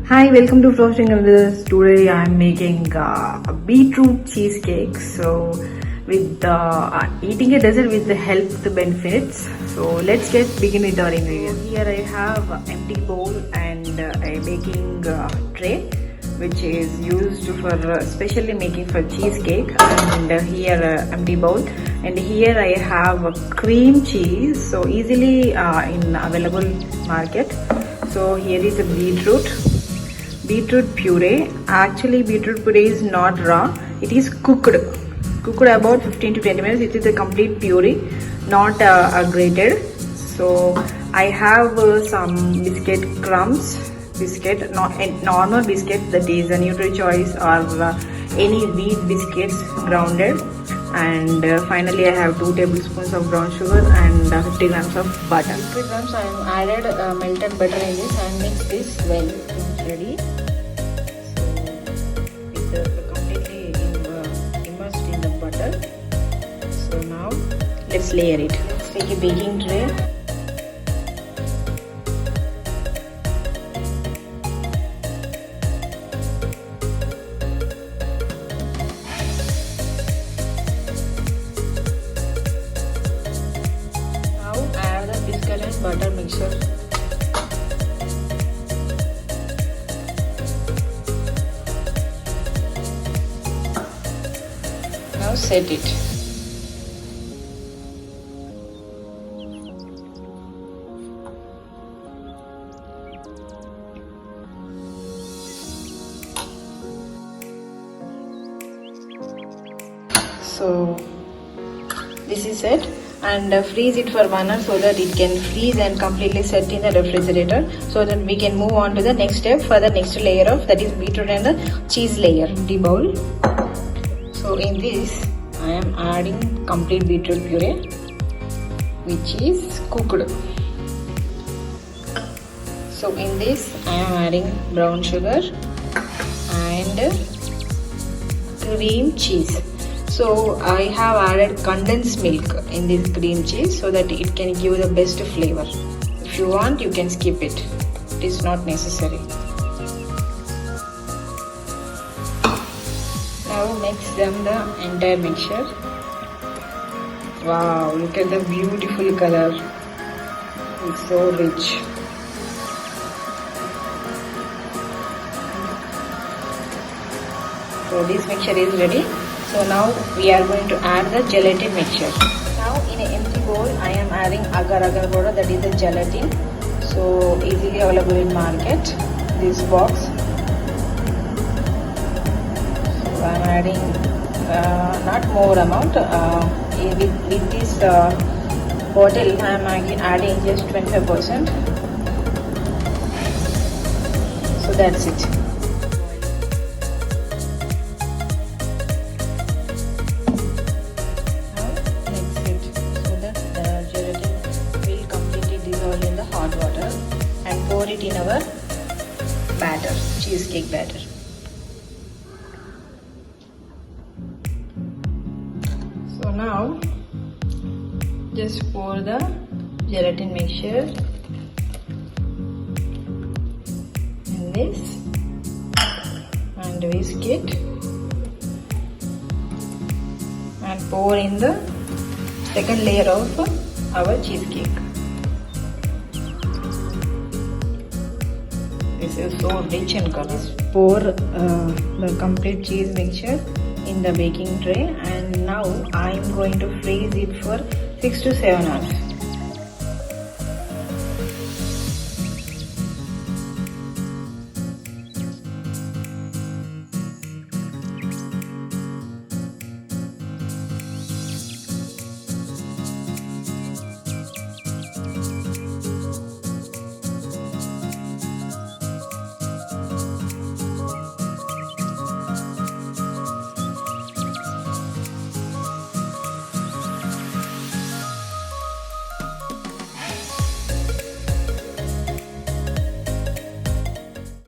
Hi, welcome to Frosting Brothers. Today I'm making a beetroot cheesecake. So, with eating a dessert with the health benefits. So let's begin with our ingredients. So here I have empty bowl and a baking tray, which is used for especially making for cheesecake. And here empty bowl. And here I have cream cheese. So easily in available market. So here is a beetroot puree. Actually beetroot puree is not raw, it is cooked about 15 to 20 minutes. It is a complete puree, not grated. So I have some biscuit crumbs, not a normal biscuit, that is a Nutri-Choice or any wheat biscuits grounded. And finally I have 2 tablespoons of brown sugar and 50 grams of butter. 50 grams I am added melted butter in this and mix this well. It's ready. So it's completely immersed in the butter. So now let's layer it. Let's take a baking tray. Biscuit and butter mixture. Now set it. So this is it. And freeze it for 1 hour so that it can freeze and completely set in the refrigerator, so that we can move on to the next step for the next layer of, that is beetroot and the cheese layer. The bowl. So in this I am adding complete beetroot puree, which is cooked. So in this I am adding brown sugar and cream cheese. So I have added condensed milk in this cream cheese so that it can give the best flavor. If you want, you can skip it. It is not necessary. Now mix them the entire mixture. Wow, look at the beautiful color. It's so rich. So this mixture is ready. So now we are going to add the gelatin mixture. Now in an empty bowl I am adding agar-agar powder, that is the gelatin. So easily available in market, this box. So I am adding not more amount. With this bottle I am adding just 25%. So that's it. In the hot water and pour it in our batter, cheesecake batter. So now just pour the gelatin mixture in this and whisk it and pour in the second layer of our cheesecake. This is so rich in color. Pour the complete cheese mixture in the baking tray, and now I am going to freeze it for 6 to 7 hours.